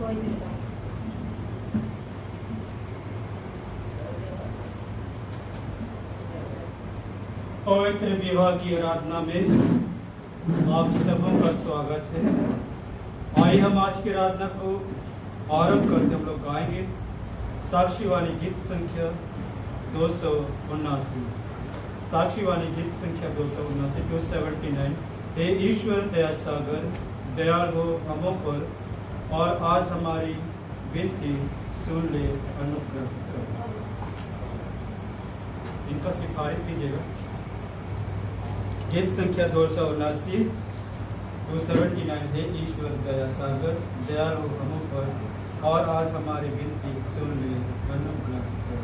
कोई नहीं था। पवित्र विवाह की आराधना में आप सबों का स्वागत है। आइए हम आज की आराधना को आरंभ करते हम लोग गाएंगे साक्षीवाणी गीत संख्या 279। साक्षीवाणी गीत संख्या 279 279। हे ईश्वर दया सागर दयाल हो हमों पर और आज हमारी विनती सुन ले, अनुग्रह कर। इनका सिफारिश कीजिएगा। गीत संख्या 279 279। हे ईश्वर दया सागर दयाल हो हमों पर और आज हमारी विनती सुन ले, अनुग्रह कर।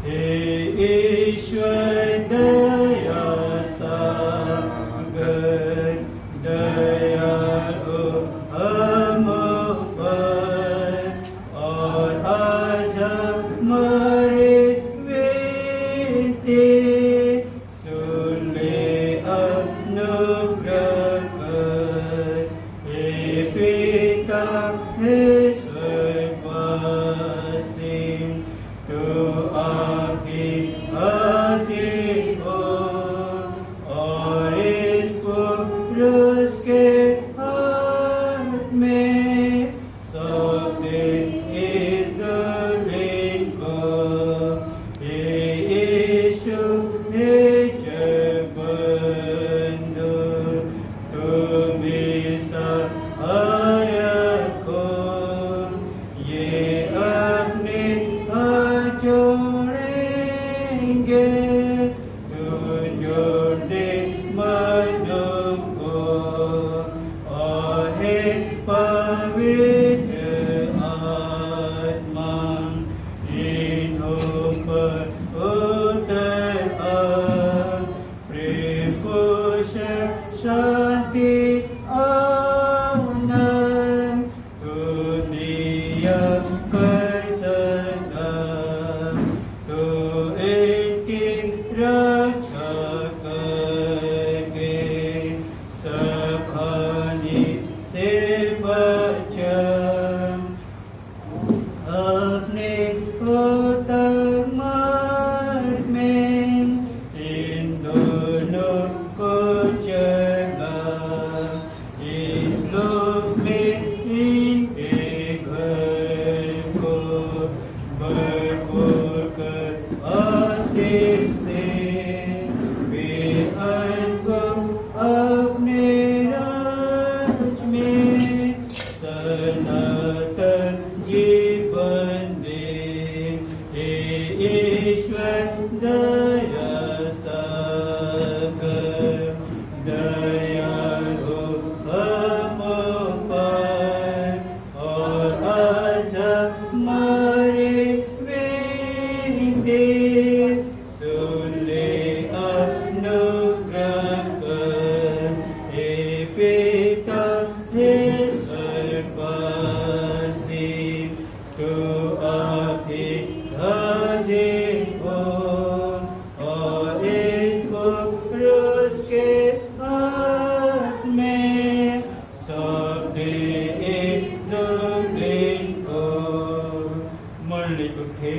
हे ईश्वर दया सागर दयाल हो हमों पर और आज हमारी विनती सुन ले, अनुग्रह कर। हे पिता हे स्वर्गवासी, तू आपकी हाजिर हो और इस पुरुष के हाथ में सौंप दे इस दुल्हन को। हे यीशु हे जगबंधु, तुम इस सहायक हो। ये अपने हाथ जोड़ेंगे, तू जोड़ दे मर्दों को। और हे पवित्र आत्मा, इन्हों पर उतर आ। प्रेम कुश शांति आनंद तू दिया कर सदा। तू इनकी रक्षा करके सब हानि से बचा। अपने उतम मार्ग में इन दोनों को चला। इस लोक में इनके घर को भरपूर कर आशीष से। वे उनको अपने राज में सनातन जीवन दे। हे ईश्वर दया सागर दयाल हो हमों पर और आज हमारी विनती सुन ले, अनुग्रह कर। हे पिता हे स्वर्गवासी, तू आपकी हाजिर हो और इस पुरुष के हाथ में सौंप दे इस दुल्हन को। मंडली उठे।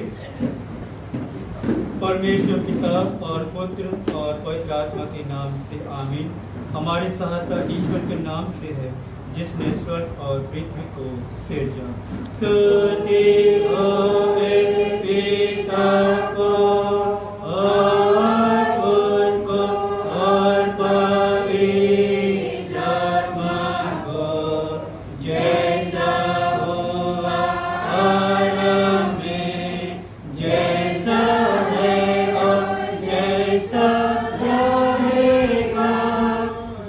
परमेश्वर पिता और पुत्र और पवित्र आत्मा के नाम से आमीन। हमारी सहायता ईश्वर के नाम से है, जिसने स्वर्ग और पृथ्वी को सिरजा। स्तुति होवे पिता को और पुत्र को और पवित्र आत्मा को, जैसा हुआ आरंभ में, जैसा है और जैसा रहेगा,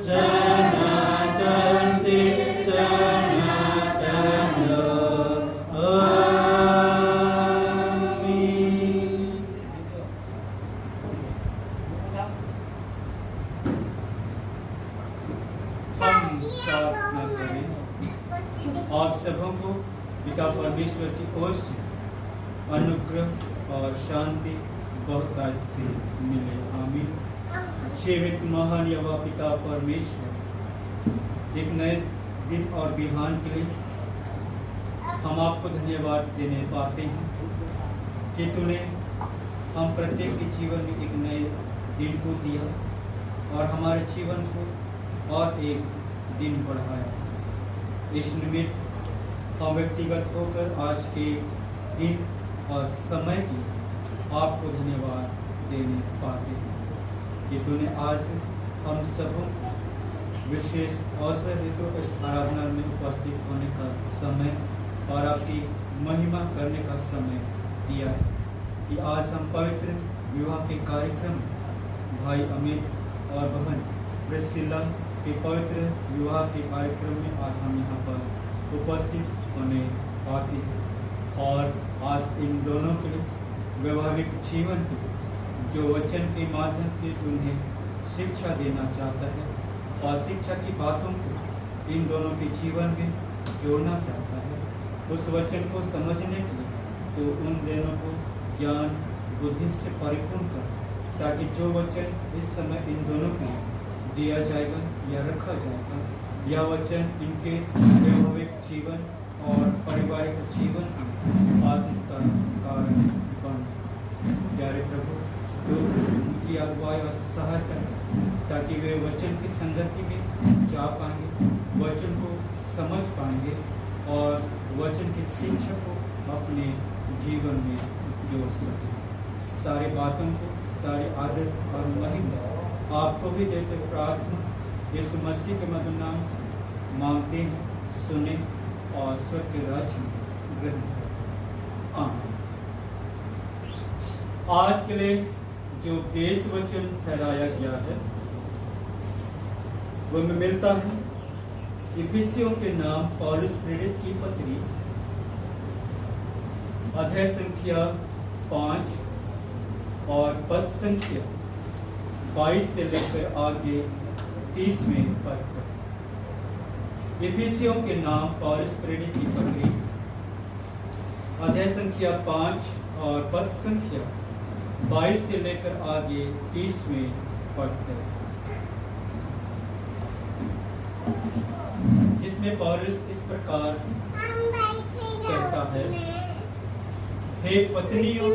सनातन से सनातन हो। आमीन। हम प्रार्थना करें। आप सबों को पिता परमेश्वर की ओर से अनुग्रह और शांति बहुतायत से मिले। आमीन। जीवित महान यहोवा पिता परमेश्वर, एक नए दिन और बिहान के लिए हम आपको धन्यवाद देने पाते हैं कि तूने हम प्रत्येक के जीवन में एक नए दिन को दिया और हमारे जीवन को और एक दिन बढ़ाया। इस निमित्त हम व्यक्तिगत होकर आज के दिन और समय की आपको धन्यवाद देने पाते हैं कि तूने आज हम सबों विशेष अवसर हेतु इस आराधना में उपस्थित होने का समय और आपकी महिमा करने का समय दिया है कि आज हम पवित्र विवाह के कार्यक्रम भाई अमित और बहन प्रिस्किला के पवित्र विवाह के कार्यक्रम में आज हम यहाँ पर उपस्थित होने पाते हैं और आज इन दोनों के वैवाहिक जीवन के जो वचन के माध्यम से उन्हें शिक्षा देना चाहता है और शिक्षा की बातों को इन दोनों के जीवन में जोड़ना चाहता है, उस वचन को समझने के लिए तो उन दोनों को ज्ञान बुद्धि से परिपूर्ण कर, ताकि जो वचन इस समय इन दोनों को दिया जाएगा या रखा जाएगा, यह वचन इनके वैवाहिक जीवन और पारिवारिक जीवन की आशीष का कारण बन। प्यारे प्रभु, तो उनकी अगुवाई और सहायता ताकि वे वचन की संगति में जा पाएंगे, वचन को समझ पाएंगे और वचन की शिक्षा को अपने जीवन में जोड़ सकें। सारे बातों को, सारे आदर और महिमा आपको भी देते प्रार्थना यीशु मसीह के मधुर नाम से मांगते हैं, सुने और स्वर्ग के राज्य में ग्रहण करें। आमीन। आज के लिए जो देश वचन ठहराया गया है वह में मिलता है इफिसियों के नाम पौलुस प्रेरित की पत्री अध्याय संख्या 5 और पद संख्या 22 से लेकर आगे 30वें पद तक। इफिसियों के नाम पौलुस प्रेरित की पत्री अध्याय संख्या 5 और पद संख्या 22 से लेकर आगे 30वें पद तक, जिसमें पौलुस इस प्रकार कहता है, हे पत्नियों,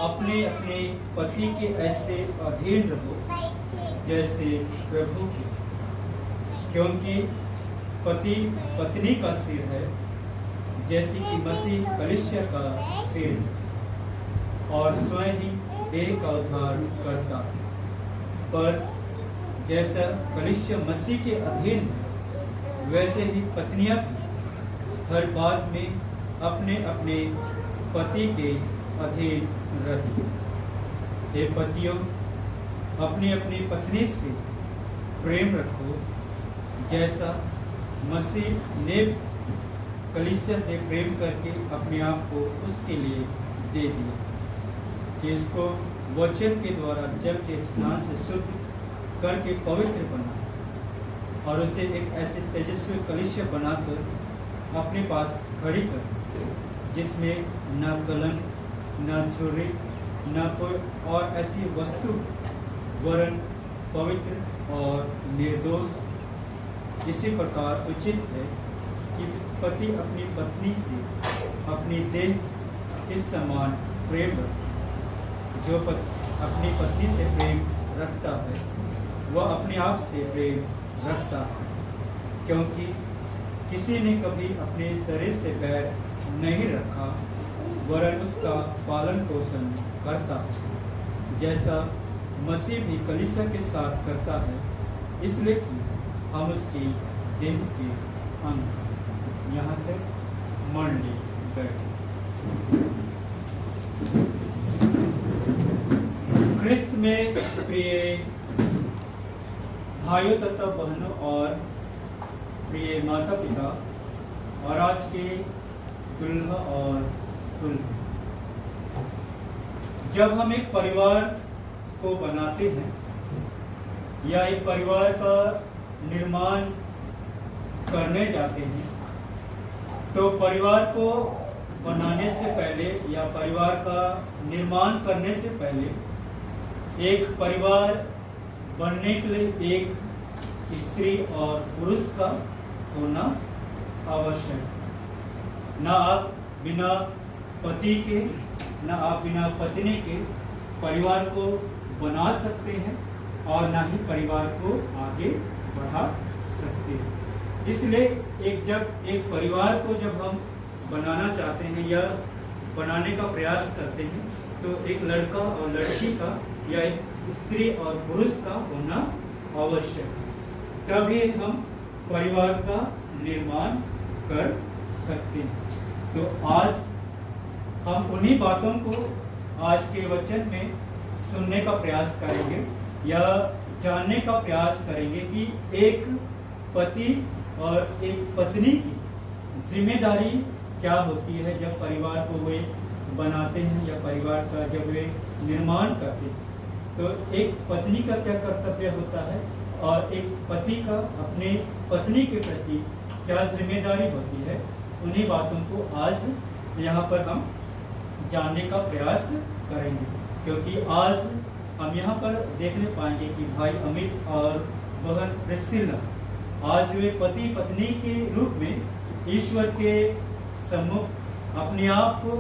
अपने अपने पति के ऐसे अधीन रहो जैसे प्रभु के, क्योंकि पति पत्नी का सिर है, जैसे कि मसीह कलीसिया का सिर है और स्वयं ही देह का उद्धार करता है। पर जैसा कलीसिया मसीह के अधीन है, वैसे ही पत्नियां भी हर बात में अपने अपने पति के अधीन रही। हे पतियों, अपनी अपनी पत्नी से प्रेम रखो, जैसा मसीह ने कलीसिया से प्रेम करके अपने आप को उसके लिए दे दिया कि इसको वचन के द्वारा जल के स्नान से शुद्ध करके पवित्र बना और उसे एक ऐसे तेजस्वी कलीसिया बनाकर अपने पास खड़ी कर, जिसमें न कलंक, न चोरी, न कोई और ऐसी वस्तु, वरन पवित्र और निर्दोष। इसी प्रकार उचित है कि पति अपनी पत्नी से अपनी देह के समान प्रेम रखे। जो अपनी पत्नी से प्रेम रखता है वह अपने आप से प्रेम रखता है, क्योंकि किसी ने कभी अपने शरीर से बैर नहीं रखा, वरन उसका पालन पोषण करता है, जैसा मसीह भी कलीसिया के साथ करता है, इसलिए कि हम उसकी देह के अंग। यहाँ तक मंडली बैठे। ख्रिस्त में प्रिय भाइयों तथा बहनों और प्रिय माता पिता और आज के दुल्हा और दुल्हन, जब हम एक परिवार को बनाते हैं या एक परिवार का निर्माण करने जाते हैं, तो परिवार को बनाने से पहले या परिवार का निर्माण करने से पहले एक परिवार बनने के लिए एक स्त्री और पुरुष का होना आवश्यक है। ना आप बिना पति के, ना आप बिना पत्नी के परिवार को बना सकते हैं और ना ही परिवार को आगे बढ़ा सकते हैं। इसलिए जब एक परिवार को जब हम बनाना चाहते हैं या बनाने का प्रयास करते हैं तो एक लड़का और लड़की का या एक स्त्री और पुरुष का होना आवश्यक है, तभी हम परिवार का निर्माण कर सकते हैं। तो आज हम उन्हीं बातों को आज के वचन में सुनने का प्रयास करेंगे या जानने का प्रयास करेंगे कि एक पति और एक पत्नी की जिम्मेदारी क्या होती है जब परिवार को वे बनाते हैं या परिवार का जब वे निर्माण करते हैं। तो एक पत्नी का क्या कर्तव्य होता है और एक पति का अपने पत्नी के प्रति क्या जिम्मेदारी होती है, उन्हीं बातों को आज यहाँ पर हम जानने का प्रयास करेंगे। क्योंकि आज हम यहाँ पर देखने पाएंगे कि भाई अमित और बहन प्रिस्सिला आज वे पति पत्नी के रूप में ईश्वर के सम्मुख अपने आप को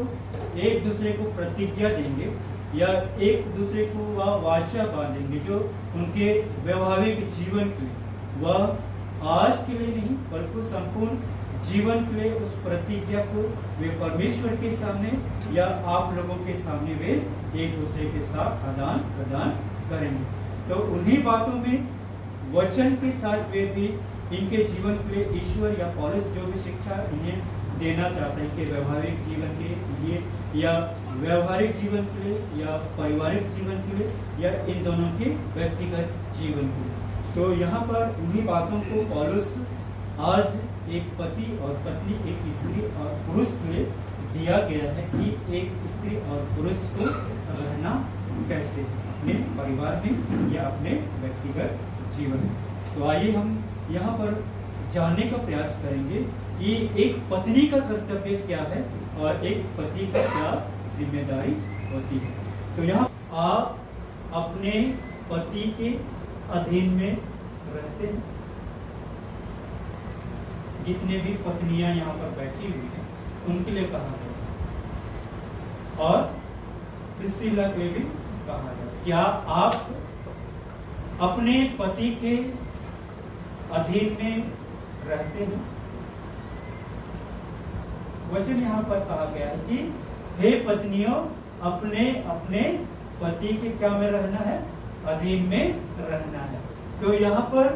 एक दूसरे को प्रतिज्ञा देंगे या एक दूसरे को वह वाचा बांधेंगे जो उनके व्यवहारिक जीवन के लिए, वह आज के लिए नहीं बल्कि संपूर्ण जीवन के लिए उस प्रतिज्ञा को वे परमेश्वर के सामने या आप लोगों के सामने वे एक दूसरे के साथ आदान प्रदान करेंगे। तो उन्हीं बातों में वचन के साथ वे भी इनके जीवन के लिए ईश्वर या पौलुस जो भी शिक्षा इन्हें देना चाहते हैं कि व्यवहारिक जीवन के लिए या व्यवहारिक जीवन के लिए या पारिवारिक जीवन के लिए या इन दोनों के व्यक्तिगत जीवन के लिए। तो यहाँ पर उन्हीं बातों को पौलुस आज एक पति और पत्नी, एक स्त्री और पुरुष के लिए दिया गया है कि एक स्त्री और पुरुष को रहना कैसे अपने परिवार में या अपने व्यक्तिगत जीवन में। तो आइए हम यहाँ पर जानने का प्रयास करेंगे कि एक पत्नी का कर्तव्य क्या है और एक पति का क्या जिम्मेदारी होती है। तो यहाँ आप अपने पति के अधीन में रहते हैं। जितने भी पत्नियां यहाँ पर बैठी हुई हैं उनके लिए कहा गया और प्रिस्सिला के लिए भी कहा गया, क्या आप अपने पति के अधीन में रहते हैं? वचन यहाँ पर कहा गया है कि हे पत्नियों, अपने अपने पति के क्या में रहना है? अधीन में रहना है। तो यहाँ पर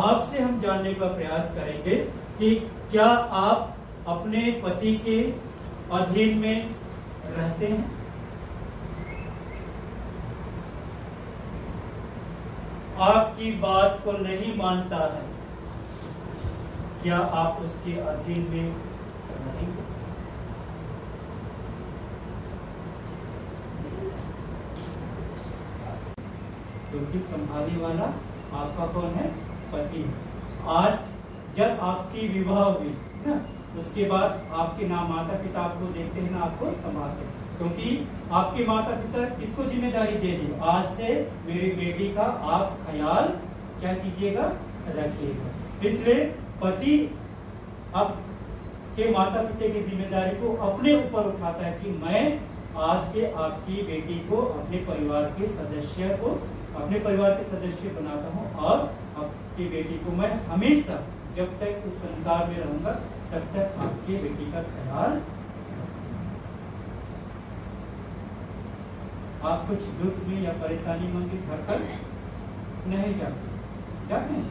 आपसे हम जानने का प्रयास करेंगे कि क्या आप अपने पति के अधीन में रहते हैं? आपकी बात को नहीं मानता है, क्या आप उसके अधीन में रहेंगे? क्योंकि संभालने वाला आपका कौन है? पति। आज जब आपकी विवाह हुई ना, उसके बाद आपके ना माता पिता आपको देखते हैं ना आपको संभालते हैं, क्योंकि आपके माता पिता किसको जिम्मेदारी दे दी, आज से मेरी बेटी का आप ख्याल क्या कीजिएगा? रखिएगा। इसलिए पति अब के माता पिता की जिम्मेदारी को अपने ऊपर उठाता है कि मैं आज से आपकी बेटी को अपने परिवार के सदस्य बनाता हूँ और आपकी बेटी को मैं हमेशा जब तक इस संसार में रहूंगा तब तक आपकी बेटी का ख्याल। आप कुछ दुख में या परेशानी में घर पर नहीं जाते हैं।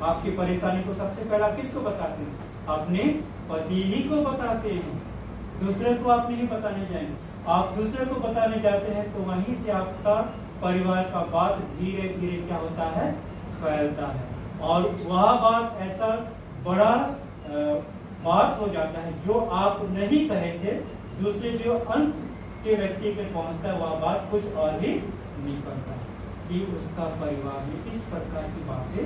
आपकी परेशानी को सबसे पहला किसको बताते हैं? अपने पति ही को बताते हैं, दूसरे को आप नहीं बताने जाएंगे। आप दूसरे को बताने जाते हैं तो वहीं से आपका परिवार का बात धीरे धीरे क्या होता है? फैलता है और वह बात ऐसा बड़ा बात हो जाता है जो आप नहीं कहे थे, दूसरे जो अंत के व्यक्ति पे पहुंचता है वह बात कुछ और ही निकलता है कि उसका परिवार में इस प्रकार की बातें।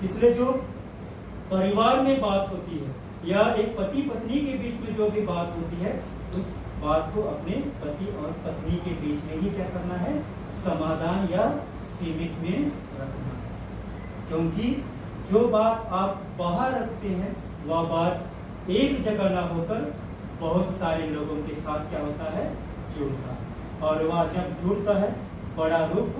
इसलिए जो परिवार में बात होती है या एक पति पत्नी के बीच में जो भी बात होती है उस बात को अपने पति और पत्नी के बीच में ही क्या करना है? समाधान या सीमित में रखना है। क्योंकि जो बात आप बाहर रखते हैं वह बात एक जगह ना होकर बहुत सारे लोगों के साथ क्या होता है, जुड़ता है, और वह जब जुड़ता है बड़ा रूप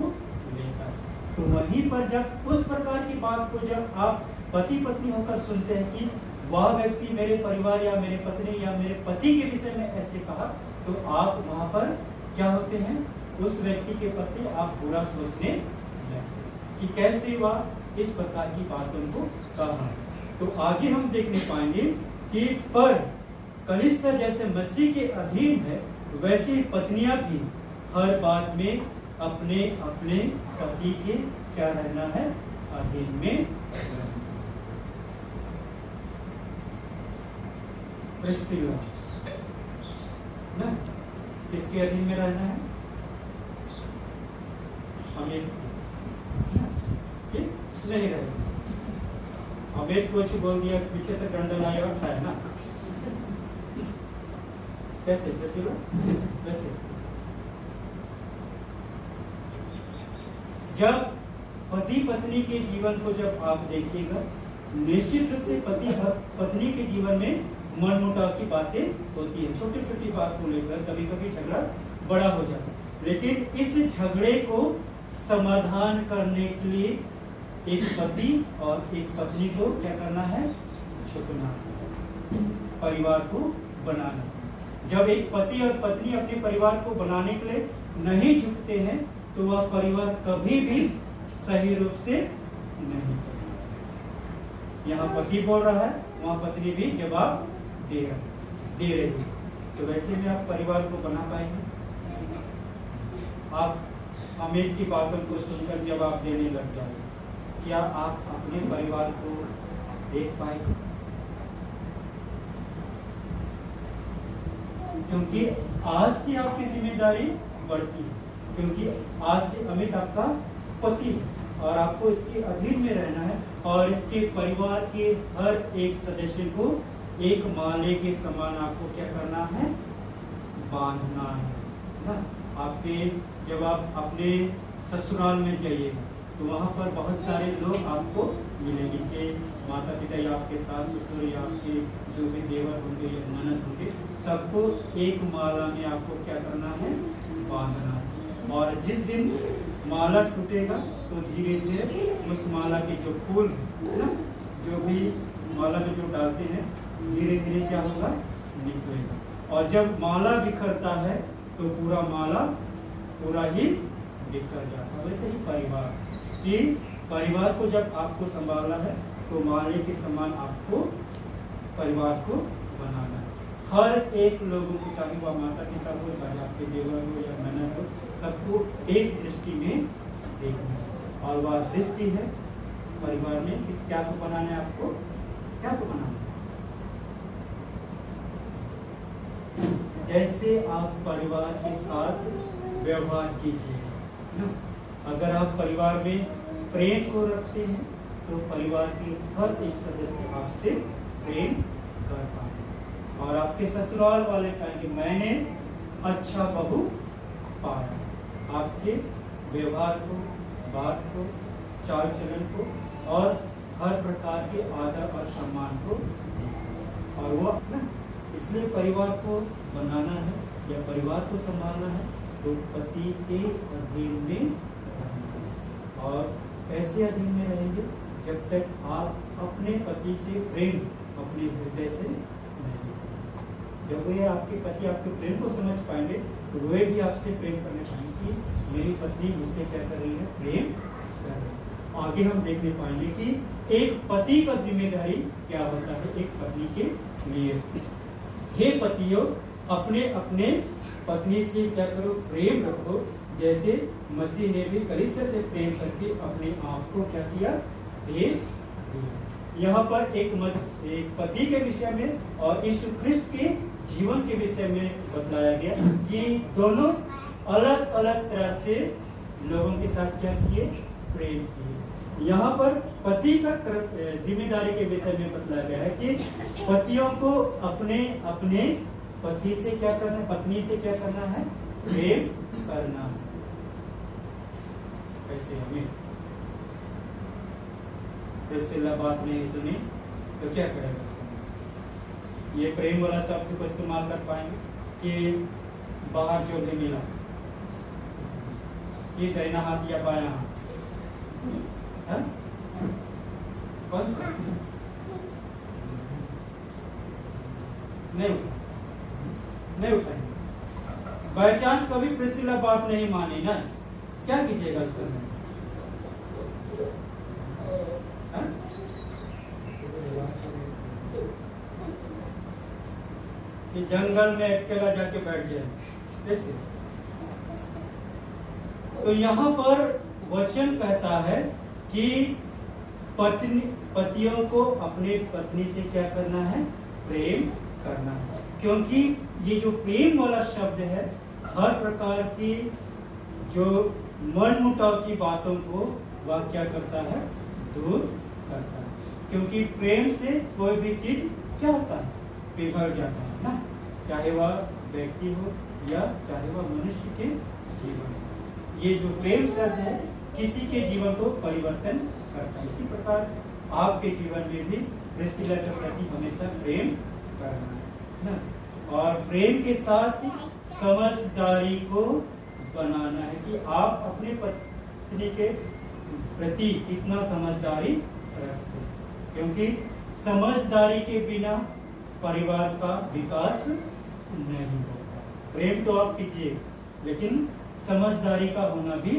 लेता है। तो वहीं पर जब उस प्रकार की बात को जब आप पति पत्नी होकर सुनते हैं कि वह व्यक्ति मेरे परिवार या मेरे पत्नी या मेरे पति के विषय में ऐसे कहा, तो आप वहां पर क्या होते हैं, उस व्यक्ति के प्रति आप बुरा सोचने लगते कि कैसे वह इस प्रकार की बातों को कहा। तो आगे हम देखने पाएंगे कि पर कलीसिया जैसे मसीह के अधीन है, वैसे ही पत्नियां भी हर बात में अपने अपने पति के क्या रहना है, अधीन में रहना। ना किसके अधीन में रहना है, हमें नहीं रहेगा। अमित कुछ बोल दिया, पीछे से डंडा लाया है ना, कैसे कैसे वैसे जब पति पत्नी के जीवन को जब आप देखिएगा, निश्चित रूप से पति पत्नी के जीवन में मनमुटाव की बातें होती है, छोटी छोटी बात को लेकर कभी कभी झगड़ा बड़ा हो जाता है, लेकिन इस झगड़े को समाधान करने के लिए एक पति और एक पत्नी को क्या करना है, झुकना, परिवार को बनाना। जब एक पति और पत्नी अपने परिवार को बनाने के लिए नहीं झुकते हैं, तो वह परिवार कभी भी सही रूप से नहीं चलता। यहाँ पति बोल रहा है, वहाँ पत्नी भी जवाब दे रही है, तो वैसे में आप परिवार को बना पाएंगे। आप अमीर की बातों को सुनकर जवाब देने लग जाएंगे, क्या आप अपने परिवार को देख पाएंगे? क्योंकि आज से आपकी जिम्मेदारी बढ़ती है, क्योंकि आज से अमित आपका पति है और आपको इसके अधीन में रहना है, और इसके परिवार के हर एक सदस्य को एक माले के समान आपको क्या करना है, बांधना है ना। आपके जब आप अपने ससुराल में जाइएगा तो वहाँ पर बहुत सारे लोग आपको मिलेंगे, कि माता पिता या आपके सास ससुर या आपके जो भी देवर होंगे या ननद होंगे, सबको एक माला में आपको क्या करना है, बांधना है। और जिस दिन माला टूटेगा तो धीरे धीरे उस माला के जो फूल ना, जो भी माला में जो डालते हैं, धीरे धीरे क्या होगा, निकलेगा। और जब माला बिखरता है तो पूरा माला पूरा ही बिखर जाता है। वैसे ही परिवार कि परिवार को जब आपको संभालना है तो माले के समान आपको परिवार को बनाना है। हर एक लोगों को, चाहे वह माता पिता हो, चाहे आपके देवर हो या ननद हो, सबको एक दृष्टि में देखना है, और वह दृष्टि है परिवार में किस क्या को बनाना है, आपको क्या को बनाना है। जैसे आप परिवार के साथ व्यवहार कीजिए ना, अगर आप परिवार में प्रेम को रखते हैं तो परिवार के हर एक सदस्य आपसे प्रेम कर पाए, और आपके ससुराल वाले कहेंगे मैंने अच्छा बहू पाया। आपके व्यवहार को, बात को, चाल चलन को और हर प्रकार के आदर और सम्मान को, और वो ना, इसलिए परिवार को बनाना है या परिवार को संभालना है तो पति के अधीन में रहना है। और कैसे अधीन में रहेंगे, जब तक आप अपने पति से प्रेम अपने हृदय से नहीं। जब वे आपके पति आपके प्रेम को समझ पाएंगे तो वे भी आपसे प्रेम करने पाएंगे कि मेरी पत्नी मुझसे क्या कर रही है, प्रेम कर रही है। आगे हम देखने पाएंगे कि एक पति का जिम्मेदारी क्या होता है एक पत्नी के लिए। हे पतियों, अपने अपने पत्नी से क्या करो, प्रेम रखो, जैसे मसीह ने भी कलीसिया से प्रेम करके अपने आप को क्या किया, दे दिया। यहाँ पर एक पति के विषय में और यीशु ख्रिस्त के जीवन के विषय में बतलाया गया कि दोनों अलग अलग तरह से लोगों के साथ क्या किए, प्रेम किए। यहाँ पर पति का जिम्मेदारी के विषय में बतलाया गया है कि पतियों को अपने अपने पति से क्या करना है, पत्नी से क्या करना है, प्रेम करना है। कैसे हमें प्रिस्किला बात नहीं सुनी तो क्या करेगा उस समय? ये प्रेम वाला शब्द को इस्तेमाल कर पाएंगे कि बाहर जो भी मिला कि दाहिना हाथ या बायां हाथ, कौन सा? नहीं उठाएंगे। बाय चांस कभी प्रिस्किला बात नहीं मानी ना, क्या कीजिएगा उस समय? कि जंगल में अकेला जाके बैठ जाए कैसे? तो यहाँ पर वचन कहता है कि पतियों को अपने पत्नी से क्या करना है? प्रेम करना है। क्योंकि ये जो प्रेम वाला शब्द है हर प्रकार की जो मनमुटाव की बातों को वह क्या करता है? दूर करता है। क्योंकि प्रेम से कोई भी चीज क्या होता है? पिघल जाता है ना, चाहे वह व्यक्ति हो या चाहे वह मनुष्य के जीवन। ये जो प्रेम शब्द है किसी के जीवन को परिवर्तन करता है। इसी प्रकार आपके जीवन में भी प्रिस्किला के प्रति हमेशा प्रेम करना है ना, और प्रेम के साथ समझदारी को बनाना है कि आप अपने पत्नी के प्रति कितना समझदारी रखते, क्योंकि समझदारी के बिना परिवार का विकास नहीं होता। प्रेम तो आप कीजिए लेकिन समझदारी का होना भी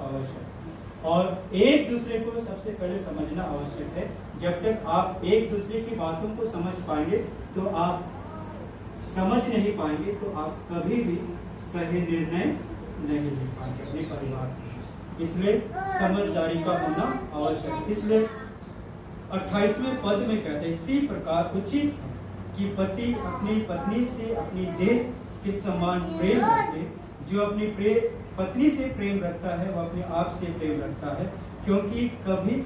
आवश्यक है, और एक दूसरे को सबसे पहले समझना आवश्यक है। जब तक आप एक दूसरे की बातों को समझ पाएंगे तो आप समझ नहीं पाएंगे तो आप कभी भी सही निर्णय नहीं ले पाएंगे अपने परिवार में। इसलिए समझदारी का होना आवश्यक है। इसलिए 28वें पद में कहते हैं, इसी प्रकार उचित है कि पति अपनी पत्नी से अपनी देह के समान प्रेम रखे। जो अपनी पत्नी से प्रेम रखता है वह अपने आप से प्रेम रखता है, क्योंकि कभी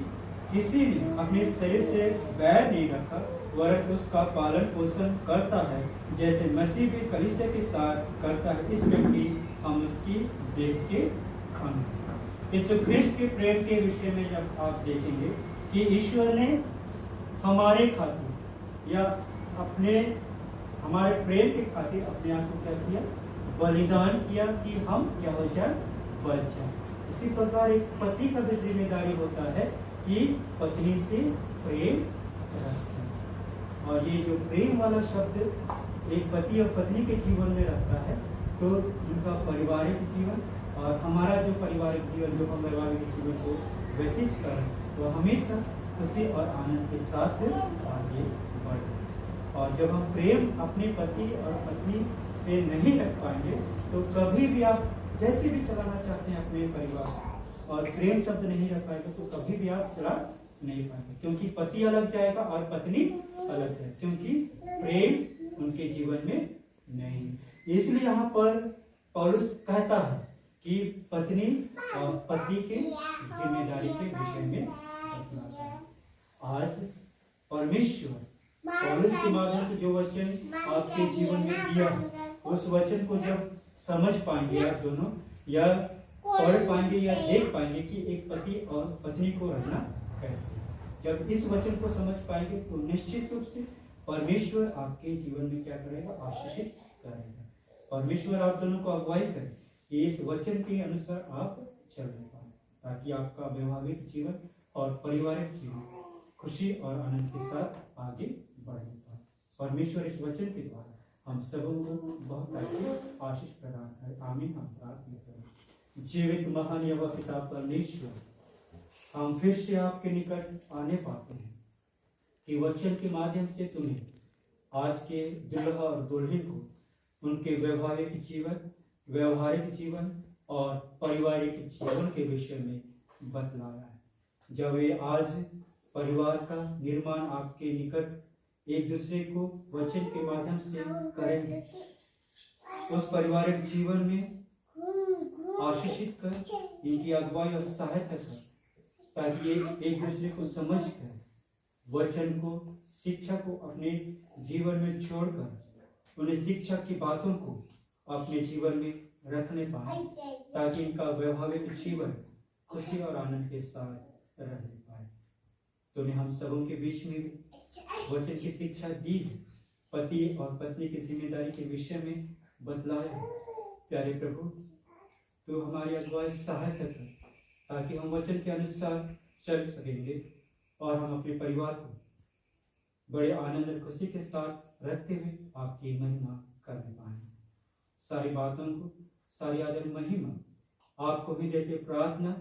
किसी ने अपने शरीर से बैर नहीं रखा वरन उसका पालन पोषण करता है, जैसे मसीह भी कलीसिया के साथ करता है। इस व्यक्ति हम उसकी देह के अंग। यीशु ख्रिस्ट के प्रेम के विषय में जब आप देखेंगे कि ईश्वर ने हमारे खातिर या हमारे प्रेम के खातिर अपने आप को क्या किया? बलिदान किया कि हम क्या हो जाए? बच जाए। इसी प्रकार एक पति का भी जिम्मेदारी होता है कि पत्नी से प्रेम रखें। और ये जो प्रेम वाला शब्द एक पति और पत्नी के जीवन में रहता है तो उनका पारिवारिक जीवन और हमारा जो पारिवारिक जीवन, जो हम वैवाहिक जीवन को व्यतीत करें, तो हमेशा खुशी और आनंद के साथ आगे बढ़े। और जब हम प्रेम अपने पति और पत्नी से नहीं रख पाएंगे तो कभी भी आप जैसे भी चलाना चाहते हैं अपने परिवार और प्रेम शब्द नहीं रख पाएंगे तो कभी भी आप चला नहीं पाएंगे, क्योंकि पति अलग जाएगा और पत्नी अलग है, क्योंकि प्रेम उनके जीवन में नहीं। इसलिए यहाँ पर पौलुस कहता है कि पत्नी और पति के जिम्मेदारी के विषय में बतलाता है। आज परमेश्वर पौलुस के माध्यम से जो वचन आपके जीवन में दिया है उस वचन को जब समझ पाएंगे आप दोनों, या पढ़ पाएंगे या देख पाएंगे कि एक पति और पत्नी को रहना कैसे, जब इस वचन को समझ पाएंगे तो निश्चित रूप से परमेश्वर आपके जीवन में क्या करेगा? आशीषित करेगा। परमेश्वर आप दोनों को अगुवाई करे कि इस वचन के अनुसार आप चल पाए, ताकि आपका वैवाहिक जीवन और पारिवारिक जीवन खुशी और आनंद के साथ आगे बढ़ने पाए। परमेश्वर इस वचन के द्वारा हम सबों को बहुत आशीष प्रदान करे। आमीन। हम प्रार्थना करें। जीवित महान यहोवा पिता परमेश्वर, हम फिर से आपके निकट आने पाते हैं कि वचन के माध्यम से तुम्हें आज के दुल्हा और दुल्हन को उनके वैवाहिक जीवन और पारिवारिक जीवन के विषय में बतलाया है। जब वे आज परिवार का निर्माण आपके निकट एक दूसरे को वचन के माध्यम से करेंगे, उस पारिवारिक जीवन में आशीषित कर, इनकी अगुवाई और सहायता कर, ताकि एक दूसरे को समझ कर वचन को, शिक्षा को अपने जीवन में छोड़कर उन्हें शिक्षा की बातों को अपने जीवन में रखने पाए, ताकि इनका वैवाहिक जीवन खुशी और आनंद के साथ रहने पाए। तूने हम सबों के बीच में भी वचन की शिक्षा दी है, पति और पत्नी की जिम्मेदारी के विषय में बतलाया है। प्यारे प्रभु, तू हमारी अगुवाई सहायता कर ताकि हम वचन के अनुसार चल सकेंगे और हम अपने परिवार को बड़े आनंद और खुशी के साथ रखते हुए आपकी महिमा करने पाए। सारी बातों को, सारी आदर महिमा आपको ही देते प्रार्थना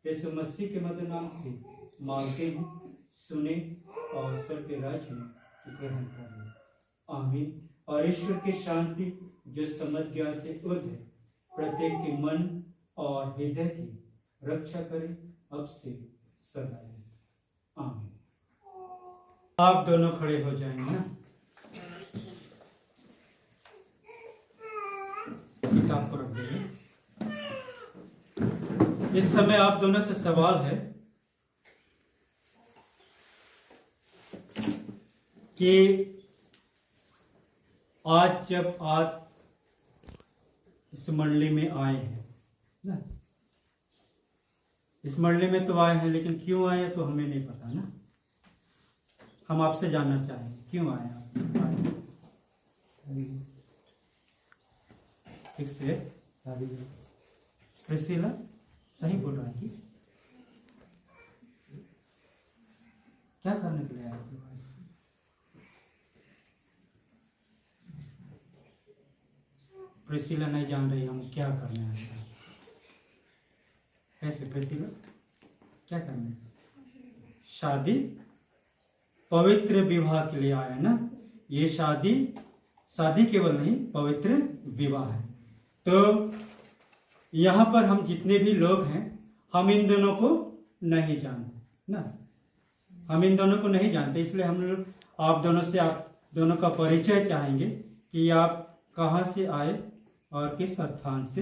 यीशु मसीह के मधुर नाम से मांगते हैं, सुने और स्वर्ग के राज्य में ग्रहण करें। आमीन। और ईश्वर की शांति जो समझ ज्ञान से उर्ध्व है, प्रत्येक के मन और हृदय की रक्षा करे अब से सदा। आमीन। आप दोनों खड़े हो जाएंगे ना। किताब को रख दीजिए। इस समय आप दोनों से सवाल है कि आज जब आप इस मंडली में आए हैं ना, इस मंडली में तो आए हैं, लेकिन क्यों आए हैं तो हमें नहीं पता ना। हम आपसे जानना चाहेंगे क्यों आए आप आज? ठीक से प्रिसिला सही बोल रहा है कि क्या करने के लिए आए थे? प्रिसिला नहीं जान रही हम क्या करने आए हैं। कैसे प्रिसिला क्या करने? शादी, पवित्र विवाह के लिए आए ना। ये शादी केवल नहीं, पवित्र विवाह है। तो यहाँ पर हम जितने भी लोग हैं, हम इन दोनों को नहीं जानते ना। हम इन दोनों को नहीं जानते, इसलिए हम लोग आप दोनों का परिचय चाहेंगे कि आप कहाँ से आए और किस स्थान से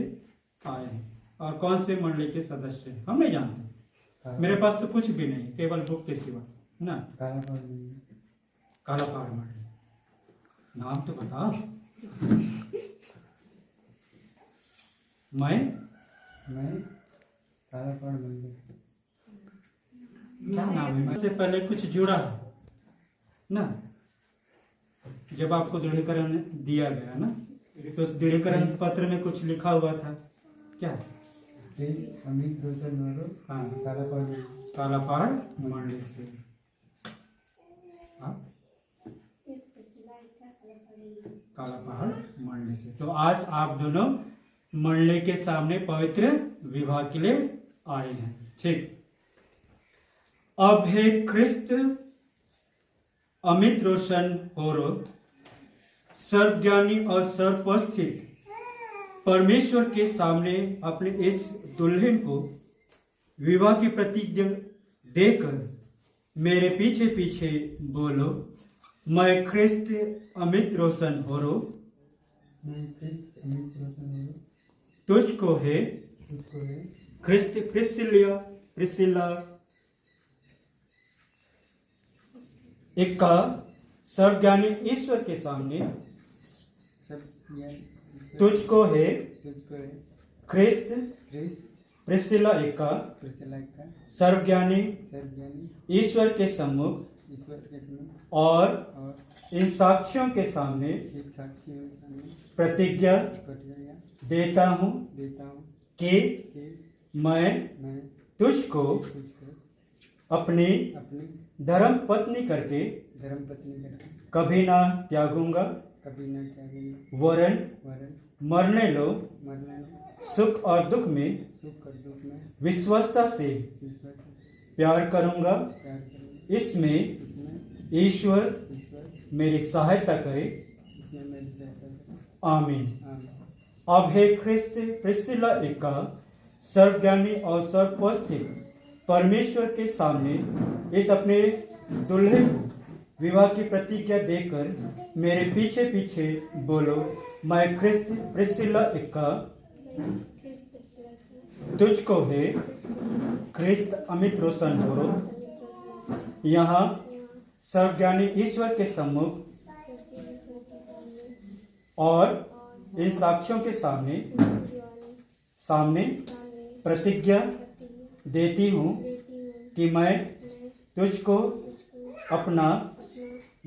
आए हैं और कौन से मंडली के सदस्य हैं। हम नहीं जानते। मेरे पास तो कुछ भी नहीं, केवल बुक के सिवा ना। काला पहाड़ मंडली, नाम तो बताओ। मैं काला पहाड़ मंडली, क्या नाम है? इससे पहले कुछ जुड़ा है ना। जब आपको दृढ़ीकरण दिया गया ना, तो उस दृढ़ीकरण पत्र में कुछ लिखा हुआ था क्या? हाँ, काला पहाड़ मंडली से। काला पहाड़ मंडली से। तो आज आप दोनों मंडली के सामने पवित्र विवाह के लिए आए हैं। ठीक। अब हे ख्रिस्त अमित रोशन होरो, सर्वज्ञानी और सर्वोपस्थित परमेश्वर के सामने अपने इस दुल्हन को विवाह की प्रतिज्ञा देकर मेरे पीछे पीछे बोलो, मैं ख्रिस्त अमित रोशन होरो तुझको है ख्रिस्त प्रिसिला इक्का सर्वज्ञानी ईश्वर के सामने तुझको है ख्रिस्त प्रिसिला इक्का सर्वज्ञानी ईश्वर के सम्मुख और इन साक्षियों के सामने प्रतिज्ञा देता हूँ कि मैं तुझको अपनी धर्म पत्नी करके कभी ना त्यागूंगा, वरन मरने लो सुख और दुख में विश्वस्ता से प्यार करूंगा। इसमें ईश्वर मेरी सहायता करे। आमीन। अब हे ख्रिस्त प्रिसिला इक्का सर्वज्ञानी और सर्वोपस्थित परमेश्वर के सामने इस अपने दुल्हे को विवाह की प्रतिज्ञा देकर मेरे पीछे पीछे बोलो, मैं ख्रिस्त प्रिसिला इक्का तुझको है ख्रिस्त अमित रोशन होरो यहाँ सर्वज्ञानी ईश्वर के सम्मुख और इन साक्षियों के सामने प्रतिज्ञा देती हूँ कि मैं तुझको अपना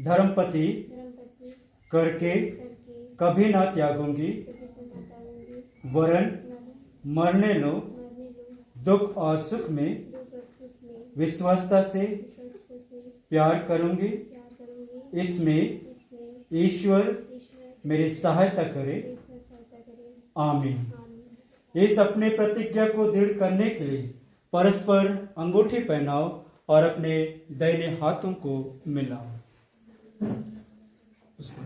धर्मपति करके कभी ना त्यागूंगी, वरन मरने लो दुख और सुख में विश्वासता से प्यार करूंगी। इसमें ईश्वर मेरी सहायता करे। आमीन। इस अपने प्रतिज्ञा को दृढ़ करने के लिए परस्पर अंगूठी पहनाओ और अपने दाहिने हाथों को मिलाओ। उसको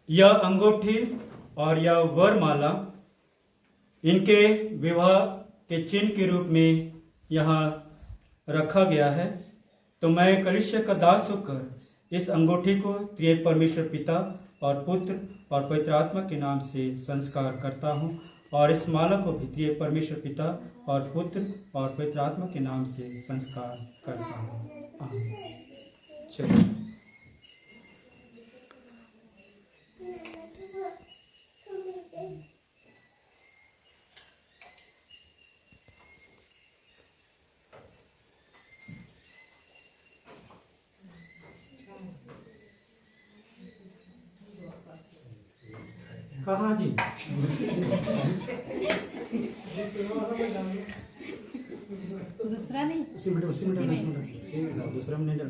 यह अंगूठी और यह वरमाला इनके विवाह के चिन्ह के रूप में यहाँ रखा गया है। तो मैं कलीसिया का दास होकर इस अंगूठी को त्रिएक परमेश्वर पिता और पुत्र और पवित्र आत्मा के नाम से संस्कार करता हूँ, और इस माला को भी त्रिएक परमेश्वर पिता और पुत्र और पवित्र आत्मा के नाम से संस्कार करता हूँ। आमीन। चलो कहाँ जी? दूसरा नहीं, उसी में दूसरा में नहीं चल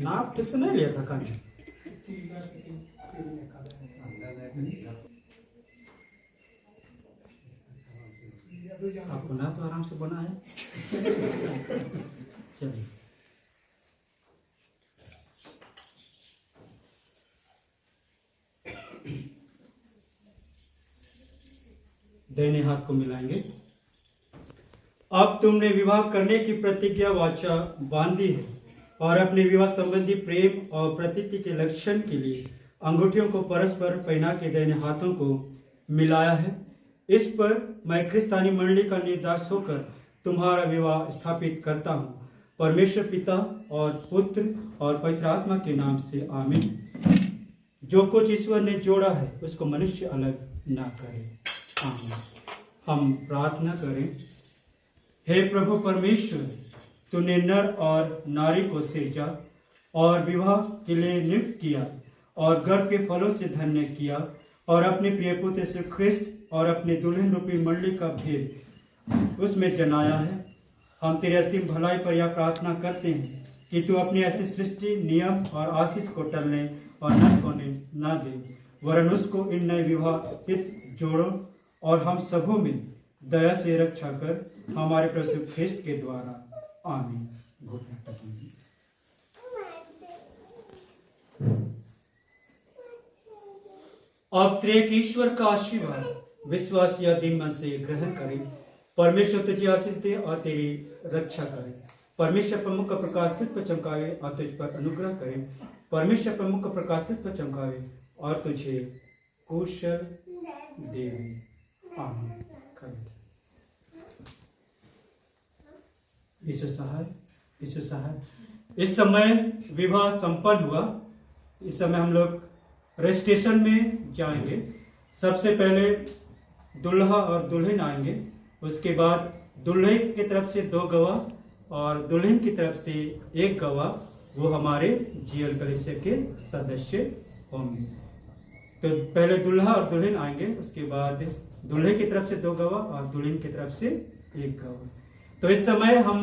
नाप ठीक से नहीं लिया था कल। आपको ना तो आराम से बना है। चलिए दाहिने हाथ को मिलाएंगे। अब तुमने विवाह करने की प्रतिज्ञा वाचा बांधी है और अपने विवाह संबंधी प्रेम और प्रतीति के लक्षण के लिए अंगूठियों को परस्पर पहना के दाहिने हाथों को मिलाया है। इस पर मैं क्रिस्तानी मंडली का निर्दास होकर तुम्हारा विवाह स्थापित करता हूँ, परमेश्वर पिता और पुत्र और पवित्र आत्मा के नाम से। आमीन। जो कुछ ईश्वर ने जोड़ा है उसको मनुष्य अलग ना करे। आमीन। हम प्रार्थना करें। हे प्रभु परमेश्वर, तूने नर और नारी को सृजा और विवाह के लिए नियुक्त किया और गर्भ के फलों से धन्य किया और अपने प्रिय पुत्र से ख्रिस्त और अपने दुल्हन रूपी मंडली का भेद उसमें जनाया है। हम तेरे असीम भलाई पर यह प्रार्थना करते हैं कि तू अपनी ऐसी सृष्टि नियम और आशीष को टलने और नष्ट होने न दे, वरन उसको इन नए विवाहित जोड़ों और हम सबों में दया से रक्षा कर हमारे प्रभु ख्रिस्त के द्वारा। आमीन। अब त्रिएक ईश्वर का आशीर्वाद विश्वास या दिन से ग्रहण करें। परमेश्वर तुझे आशीष दे और तेरी रक्षा करे। परमेश्वर पर मुख का प्रकाश तुझ पर चमकावे और तुझ पर अनुग्रह करे। परमेश्वर पर मुख का प्रकाश तुझ पर चमकावे और तुझे कुशल देवे। आमीन। ईश्वर सहाय। इस समय विवाह संपन्न हुआ। इस समय हम लोग रजिस्ट्रेशन में जाएंगे। सबसे पहले दुल्हा और दुल्हन आएंगे, उसके बाद दुल्हे की तरफ से 2 गवाह और दुल्हन की तरफ से 1 गवाह, वो हमारे जीएल कलीसिया के सदस्य होंगे। तो पहले दुल्हा और दुल्हन आएंगे, उसके बाद दुल्हे की तरफ से 2 गवाह और दुल्हन की तरफ से 1 गवाह। तो इस समय हम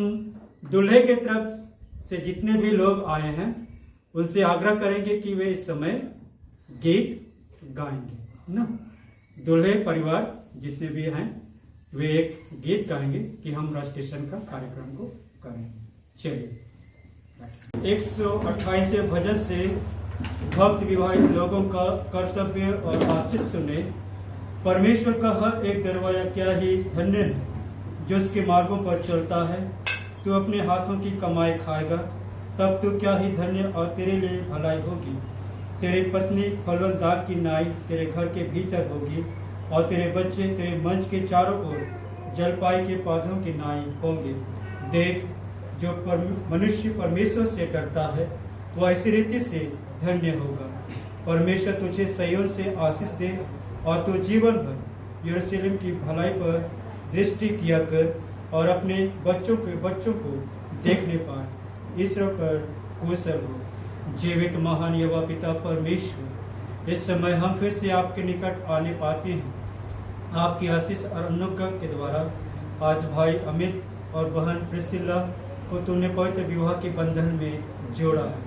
दुल्हे की तरफ से जितने भी लोग आए हैं उनसे आग्रह करेंगे कि वे इस समय गीत गाएंगे ना। दूल्हे परिवार जितने भी हैं वे एक गीत गाएंगे कि हम रजिस्ट्रेशन का कार्यक्रम को करें। चलिए 128 भजन से भक्त विवाहित लोगों का कर्तव्य और आशीष सुने। परमेश्वर का हर एक दरवाजा क्या ही धन्य है जो उसके मार्गों पर चलता है। तू अपने हाथों की कमाई खाएगा, तब तो क्या ही धन्य और तेरे लिए भलाई होगी। तेरी पत्नी फलवंत दाख की नाई तेरे घर के भीतर होगी, और तेरे बच्चे तेरे मंच के चारों ओर जलपाई के पौधों की नाई होंगे। देख, जो मनुष्य परमेश्वर से डरता है वह ऐसी रीति से धन्य होगा। परमेश्वर तुझे सिय्योन से आशीष दे, और तू जीवन भर यरूशलेम की भलाई पर दृष्टि किया कर, और अपने बच्चों को देखने पाए। ईश्वर पर कुशल हो। जीवित महान यहोवा पिता परमेश्वर, इस समय हम फिर से आपके निकट आने पाते हैं। आपकी आशीष और अनुग्रह के द्वारा आज भाई अमित और बहन प्रिस्सिला को तूने पवित्र विवाह के बंधन में जोड़ा है।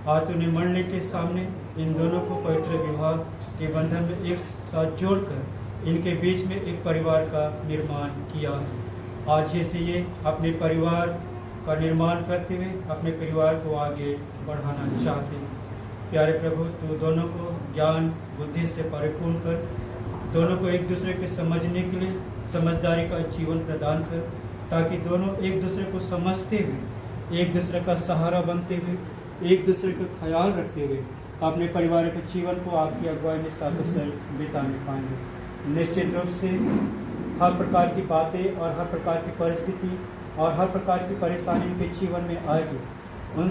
आज तूने मंडली के सामने इन दोनों को पवित्र विवाह के बंधन में एक साथ जोड़कर इनके बीच में एक परिवार का निर्माण किया है। आज जैसे ये अपने परिवार का निर्माण करते हुए अपने परिवार को आगे बढ़ाना चाहते हैं। प्यारे प्रभु, तू दोनों को ज्ञान बुद्धि से परिपूर्ण कर, दोनों को एक दूसरे के समझने के लिए समझदारी का जीवन प्रदान कर, ताकि दोनों एक दूसरे को समझते हुए, एक दूसरे का सहारा बनते हुए, एक दूसरे का ख्याल रखते हुए अपने परिवार के जीवन को आपकी अगुवाई में साकुशल बिताने पाएंगे। निश्चित रूप से हर प्रकार की बातें और हर प्रकार की परिस्थिति और हर प्रकार की परेशानी उनके जीवन में आएगी। उन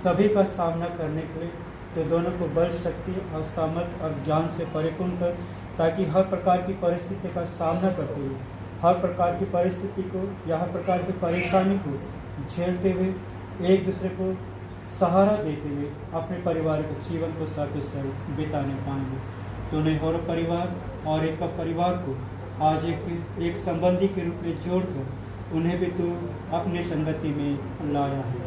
सभी का सामना करने के लिए तो दोनों को बल, शक्ति और सामर्थ्य और ज्ञान से परिपूर्ण कर, ताकि हर प्रकार की परिस्थिति का सामना करते हुए, हर प्रकार की परिस्थिति को या हर प्रकार की परेशानी को झेलते हुए, एक दूसरे को सहारा देते हुए अपने परिवार के जीवन को साकुशल बिताने पाएंगे। तूने और परिवार और एक परिवार को आज एक संबंधी के रूप में जोड़कर उन्हें भी तू अपने संगति में लाया है।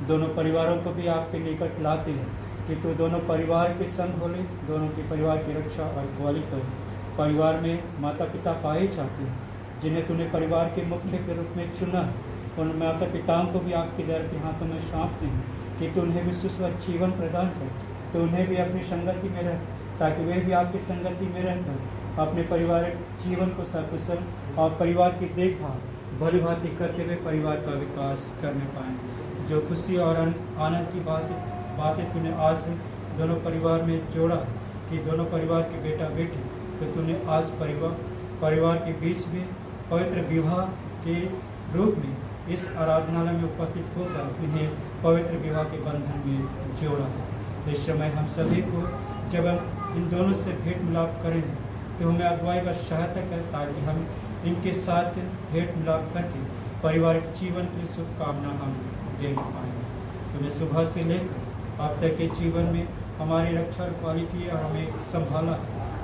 दोनों परिवारों को भी आपके निकट लाते हैं कि तू दोनों परिवार के संग हो ले, दोनों के परिवार की रक्षा और रखवाली कर। परिवार में माता पिता पाए जाते हैं जिन्हें तूने परिवार के मुख्य के रूप में चुना है। उन माता पिताओं को भी आपके दर के हाथों में सौंपते हैं कि तू उन्हें भी सुस्वस्थ जीवन प्रदान कर, तो उन्हें भी अपनी संगति में रह, ताकि वे भी आपकी संगति में रहकर अपने पारिवारिक जीवन को सकुशल और परिवार की देखभाल भली भांति करते हुए परिवार का विकास करने पाएँ। जो खुशी और आनंद की बातें तूने आज दोनों परिवार में जोड़ा है कि दोनों परिवार के बेटा बेटी, तो तूने आज परिवार के बीच में पवित्र विवाह के रूप में इस आराधनालय में उपस्थित होकर इन्हें पवित्र विवाह के बंधन में जोड़ा है। इस समय हम सभी को जब हम इन दोनों से भेंट मिलाप करेंगे तो हमें अगुवाई का सहायता करें, ताकि हम इनके साथ भेंट मिलाप करके पारिवारिक जीवन की शुभकामना हम दे पाएंगे। तूने सुबह से लेकर अब तक के जीवन में हमारी रक्षा रखवाली की और हमें संभाला।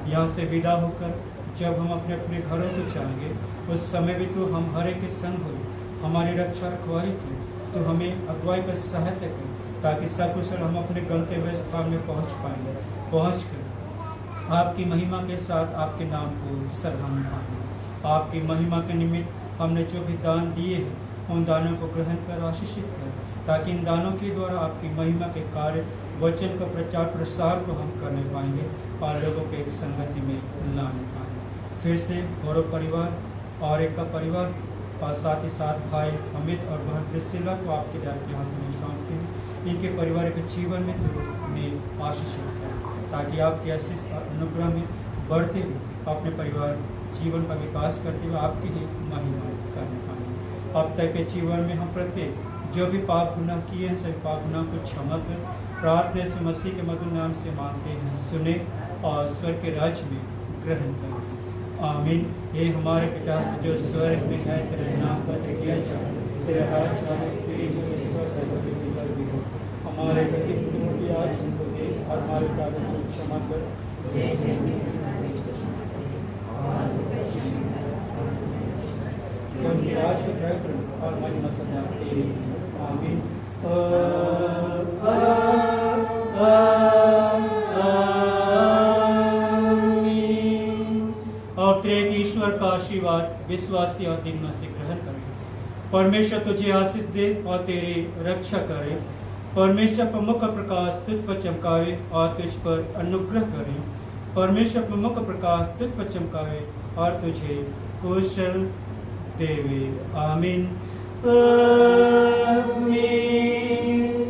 यहाँ से विदा होकर जब हम अपने अपने घरों को जाएंगे उस समय भी तो हम हर एक के संग हो, हमारी रक्षा रखवाली की, तो हमें अगुवाई का सहायता करें, ताकि सकुशल हम अपने गंतव्य स्थान में पहुँच पाएंगे। पहुँच कर आपकी महिमा के साथ आपके नाम को सराहना पाएंगे। आपकी महिमा के निमित्त हमने जो भी दान दिए हैं उन दानों को ग्रहण कर आशीषित कर, ताकि इन दानों के द्वारा आपकी महिमा के कार्य वचन का प्रचार प्रसार को हम करने पाएंगे और लोगों के एक संगति में लाने पाएंगे। फिर से गौरव परिवार और एक का परिवार और साथ ही साथ भाई अमित और बहन प्रिस्सिला को आपके दर के हाथों में सौंपते हैं। इनके परिवार के जीवन में में आशीषित करें, ताकि आपके आशीष और अनुग्रह में बढ़ते हुए अपने परिवार जीवन का विकास करते हुए आपकी ही महिमा करने पाएंगे। अब तक के जीवन में हम प्रत्येक जो भी पाप गुनाह किए हैं सभी पाप गुनाह को क्षमा कर प्रार्थना से मसीह के मधुर नाम से मांगते हैं, सुने और स्वर्ग के राज्य में ग्रहण करें। आमीन। हे हमारे पिता जो स्वर्ग में है, तेरा नाम पवित्र किया जाए, तेरा राज्य आए, तेरी इच्छा पर भी हो। हमारे प्रतिदिन की आज हमको दे और हमारे अपराधों को क्षमा कर, जैसे क्योंकि आज और महिमा सदा तेरी। आमीन। और त्रिएक ईश्वर का आशीर्वाद विश्वासी और दिनों से ग्रहण करें। परमेश्वर तुझे आशीष दे और तेरी रक्षा करे। परमेश्वर पर मुख प्रकाश तुझ पर चमकावे और तुझ पर अनुग्रह करे। परमेश्वर पर मुख प्रकाश तुझ पर चमकावे और तुझे कुशल देवे। आमीन। आमीन।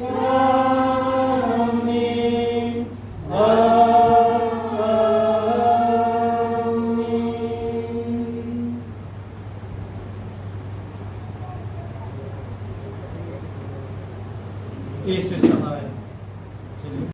यीशु सहाय